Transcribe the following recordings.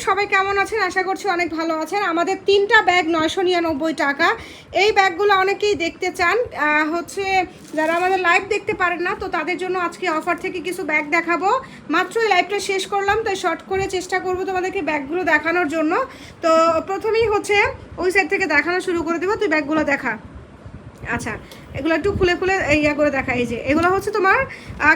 সবাই কেমন আছেন? আশা করছি অনেক ভালো আছেন। আমাদের 3টা ব্যাগ 999 টাকা। এই ব্যাগগুলো অনেকেই দেখতে চান। হচ্ছে যারা আমাদের লাইভ দেখতে পারেন না, তো তাদের জন্য আজকে অফার থেকে কিছু ব্যাগ দেখাবো। মাত্র এই লাইভটা শেষ করলাম, তাই শর্ট করে চেষ্টা করব তোমাদেরকে ব্যাগগুলো দেখানোর জন্য। তো প্রথমেই হচ্ছে ওই সাইড থেকে দেখানো শুরু করে দেবো, তুই ব্যাগগুলো দেখা। আচ্ছা, এগুলো একটু খুলে খুলে ইয়া করে দেখা। এই যে এগুলো হচ্ছে তোমার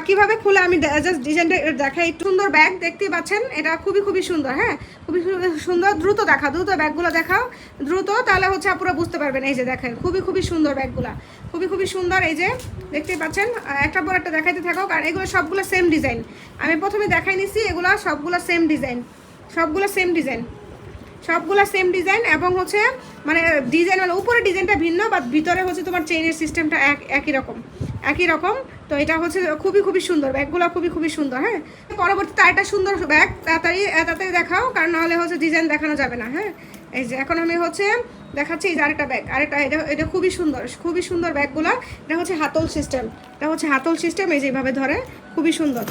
কিভাবে খুলে আমি জাস্ট ডিজাইনটা দেখাই। সুন্দর ব্যাগ দেখতে পাচ্ছেন, এটা খুবই খুবই সুন্দর। হ্যাঁ, খুবই সুন্দর। দ্রুত দেখা, দ্রুত ব্যাগগুলো দেখাও দ্রুত, তাহলে হচ্ছে আপনারা বুঝতে পারবেন। এই যে দেখেন, খুবই খুবই সুন্দর ব্যাগগুলা, খুবই খুবই সুন্দর। এই যে দেখতেই পাচ্ছেন, একটা পর একটা দেখাইতে থাকো, কারণ এগুলো সবগুলো সেম ডিজাইন। আমি প্রথমে দেখাই নিছি, এগুলো সবগুলো সেম ডিজাইন, সবগুলো সেম ডিজাইন, সবগুলো সেম ডিজাইন। এবং হচ্ছে মানে ডিজাইন মানে উপরে ডিজাইনটা ভিন্ন, বাট ভিতরে হচ্ছে তোমার চেইনের সিস্টেমটা একই রকম, একই রকম। তো এটা হচ্ছে খুবই খুবই সুন্দর ব্যাগগুলো, খুবই খুবই সুন্দর। হ্যাঁ, পরবর্তীতে আরেকটা সুন্দর ব্যাগ তাড়াতাড়ি দেখাও, কারণ নাহলে হচ্ছে ডিজাইন দেখানো যাবে না। হ্যাঁ, এই যে এখন আমি হচ্ছে দেখাচ্ছি এই যে আরেকটা ব্যাগ, আরেকটা এটা খুবই সুন্দর, খুবই সুন্দর ব্যাগগুলো। এটা হচ্ছে হাতল সিস্টেম, এটা হচ্ছে হাতল সিস্টেম, এই যে এইভাবে ধরে, খুবই সুন্দর।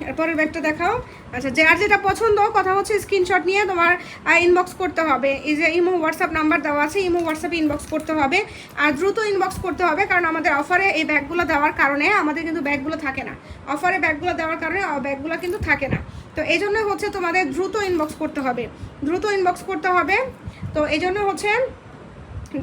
এরপরের ব্যাগটা দেখাও। আচ্ছা, যার যেটা পছন্দ, কথা হচ্ছে স্ক্রিনশট নিয়ে তোমার ইনবক্স করতে হবে। এই যে ইমো হোয়াটসঅ্যাপ নাম্বার দেওয়া আছে, ইমো হোয়াটসঅ্যাপে ইনবক্স করতে হবে। আর দ্রুত ইনবক্স করতে হবে, কারণ আমাদের অফারে এই ব্যাগগুলো দেওয়ার কারণে আমাদের কিন্তু ব্যাগগুলো থাকে না। অফারে ব্যাগগুলো দেওয়ার কারণে ব্যাগগুলো কিন্তু থাকে না। তো এই জন্য হচ্ছে তোমাদের দ্রুত ইনবক্স করতে হবে, দ্রুত ইনবক্স করতে হবে। তো এই জন্য হচ্ছে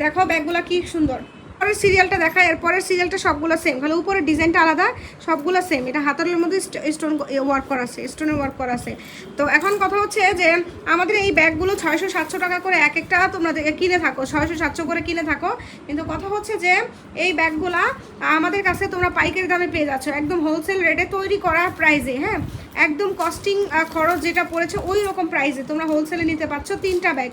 দেখো ব্যাগগুলো কি সুন্দর। পরের সিরিয়ালটা দেখা, এরপরের সিরিয়ালটা সবগুলো সেম, খালি উপরের ডিজাইনটা আলাদা, সবগুলো সেম। এটা হাতারের মধ্যে স্টোন ওয়ার্ক করা আছে, স্টোনের ওয়ার্ক করা আছে। তো এখন কথা হচ্ছে যে আমাদের এই ব্যাগগুলো 600-700 টাকা করে এক একটা তোমরা কিনে থাকো, 600-700 করে কিনে থাকো। কিন্তু কথা হচ্ছে যে এই ব্যাগগুলা আমাদের কাছে তোমরা পাইকারি দামে পেয়ে যাচ্ছ, একদম হোলসেল রেটে তৈরি করা প্রাইসে। হ্যাঁ, একদম কস্টিং খরচ যেটা পড়েছে ওই রকম প্রাইসে তোমরা হোলসেলে নিতে পারছো 3টা ব্যাগ।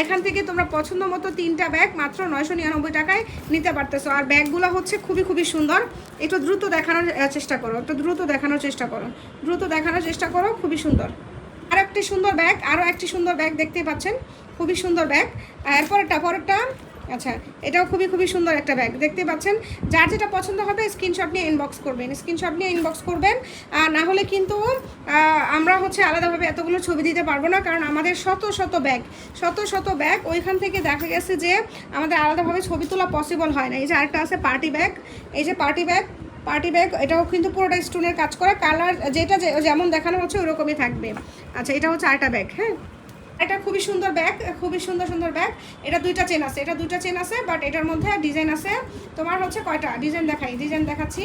এখান থেকে তোমরা পছন্দ মতো 3টা ব্যাগ মাত্র 999 টাকায় নিতে পারতেছো। আর ব্যাগগুলো হচ্ছে খুবই খুবই সুন্দর। একটু দ্রুত দেখানোর চেষ্টা করো, একটু দ্রুত দেখানোর চেষ্টা করো, দ্রুত দেখানোর চেষ্টা করো। খুবই সুন্দর। আর একটি সুন্দর ব্যাগ, আরও একটি সুন্দর ব্যাগ দেখতেই পাচ্ছেন, খুবই সুন্দর ব্যাগ। পরেরটা আচ্ছা, এটাও খুবই খুবই সুন্দর একটা ব্যাগ দেখতে পাচ্ছেন। যার যেটা পছন্দ হবে স্ক্রিনশট নিয়ে ইনবক্স করবেন, স্ক্রিনশট নিয়ে ইনবক্স করবেন। না হলে কিন্তু আমরা হচ্ছে আলাদাভাবে এতগুলো ছবি দিতে পারবো না, কারণ আমাদের শত শত ব্যাগ ওইখান থেকে দেখা গেছে যে আমাদের আলাদাভাবে ছবি তোলা পসিবল হয় না। এই যে আরেকটা আছে পার্টি ব্যাগ, এই যে পার্টি ব্যাগ, এটাও কিন্তু পুরোটা স্টোনের কাজ করা, কালার যেটা যেমন দেখানো হচ্ছে ওরকমই থাকবে। আচ্ছা, এটা হচ্ছে আরেকটা ব্যাগ। হ্যাঁ, এটা খুবই সুন্দর ব্যাগ, খুবই সুন্দর সুন্দর ব্যাগ। এটা দুইটা চেন আছে, এটা দুইটা চেন আছে, বাট এটার মধ্যে ডিজাইন আছে তোমার হচ্ছে কয়টা ডিজাইন দেখাই, ডিজাইন দেখাচ্ছি।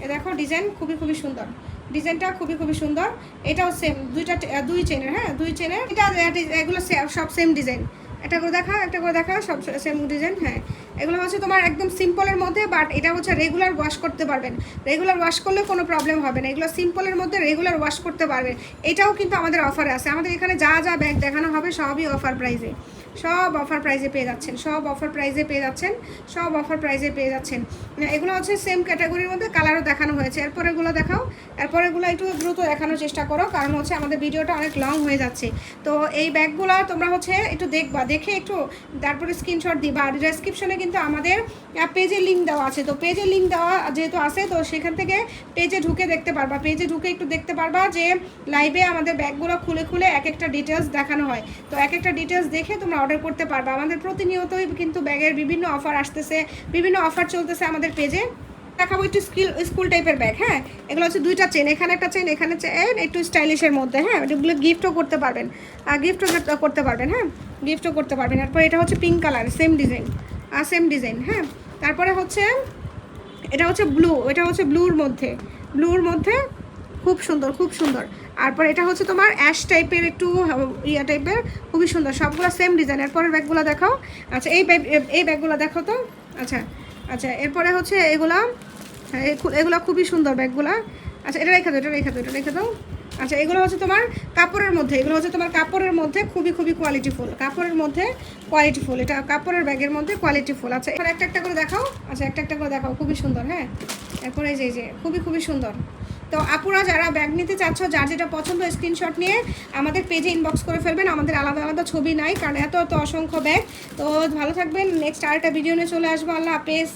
এ দেখো ডিজাইন খুবই খুবই সুন্দর, ডিজাইনটা খুবই খুবই সুন্দর। এটাও সেম, দুই চেনের। হ্যাঁ, দুই চেনের। এটা এগুলো সব সেম ডিজাইন। একটা করে দেখা সব সেম ডিজাইন। হ্যাঁ, এগুলো হচ্ছে তোমার একদম সিম্পলের মধ্যে, বাট এটা হচ্ছে রেগুলার ওয়াশ করতে পারবেন, রেগুলার ওয়াশ করলেও কোনো প্রবলেম হবে না। এগুলো সিম্পলের মধ্যে রেগুলার ওয়াশ করতে পারবেন। এটাও কিন্তু আমাদের অফারে আছে। আমাদের এখানে যা যা ব্যাগ দেখানো হবে সবই অফার প্রাইসে, সব অফার প্রাইসে পেয়ে যাচ্ছেন, সব অফার প্রাইসে পেয়ে যাচ্ছেন, সব অফার প্রাইসে পেয়ে যাচ্ছেন। এগুলো হচ্ছে সেম ক্যাটাগরির মধ্যে, কালারও দেখানো হয়েছে। এরপর এগুলো দেখাও, এরপর এগুলো একটু দ্রুত দেখানোর চেষ্টা করো, কারণ হচ্ছে আমাদের ভিডিওটা অনেক লং হয়ে যাচ্ছে। তো এই ব্যাগগুলো তোমরা হচ্ছে একটু দেখবা, দেখে একটু তারপরে স্ক্রিনশট দিবা। আর ডেসক্রিপশনে কিন্তু আমাদের পেজের লিঙ্ক দেওয়া আছে, তো পেজের লিঙ্ক দেওয়া যেহেতু আছে, তো সেখান থেকে পেজে ঢুকে দেখতে পারবা, পেজে ঢুকে একটু দেখতে পারবা যে লাইভে আমাদের ব্যাগগুলো খুলে খুলে এক একটা ডিটেলস দেখানো হয়। তো এক একটা ডিটেলস দেখে তোমরা অর্ডার করতে পারবা। আমাদের প্রতিনিয়তই কিন্তু ব্যাগের বিভিন্ন অফার আসতেছে, বিভিন্ন অফার চলতেছে আমাদের পেজে। দেখাবো একটু স্কুল টাইপের ব্যাগ। হ্যাঁ, এগুলো হচ্ছে দুইটা চেন, এখানে একটা চেন, এখানে চেন, একটু স্টাইলিশের মধ্যে। হ্যাঁ, এগুলো গিফটও করতে পারবেন, গিফটও করতে পারবেন। হ্যাঁ, গিফটও করতে পারবেন। এরপর এটা হচ্ছে pink colour, same design, same design. হ্যাঁ, তারপরে হচ্ছে এটা হচ্ছে ব্লু, এটা হচ্ছে ব্লুর মধ্যে খুব সুন্দর, খুব সুন্দর। তারপর এটা হচ্ছে তোমার অ্যাশ টাইপের, একটু ইয়া টাইপের, খুবই সুন্দর। সবগুলো সেম ডিজাইন। এরপরের ব্যাগগুলো দেখাও। আচ্ছা, এই ব্যাগগুলো দেখো তো। আচ্ছা, এরপরে হচ্ছে এগুলো খুবই সুন্দর ব্যাগগুলো। আচ্ছা, এটা রেখে দাও। আচ্ছা, এগুলো হচ্ছে তোমার কাপড়ের মধ্যে, এগুলো হচ্ছে তোমার কাপড়ের মধ্যে খুবই খুবই কোয়ালিটিফুল, কাপড়ের মধ্যে কোয়ালিটিফুল, এটা কাপড়ের ব্যাগের মধ্যে কোয়ালিটিফুল। আচ্ছা, এবার একটা করে দেখাও। আচ্ছা, একটা করে দেখাও, খুবই সুন্দর। হ্যাঁ, এরপরে এই যে খুবই খুবই সুন্দর। তো আপুরা যারা ব্যাগ নিতে চাচ্ছ, যার যেটা পছন্দ স্ক্রিনশট নিয়ে আমাদের পেজে ইনবক্স করে ফেলবেন। আমাদের আলাদা আলাদা ছবি নাই, কারণ এত অসংখ্য ব্যাগ। তো ভালো থাকবেন, নেক্সট আরেকটা ভিডিও নিয়ে চলে আসবো। আল্লাহ হাফেজ।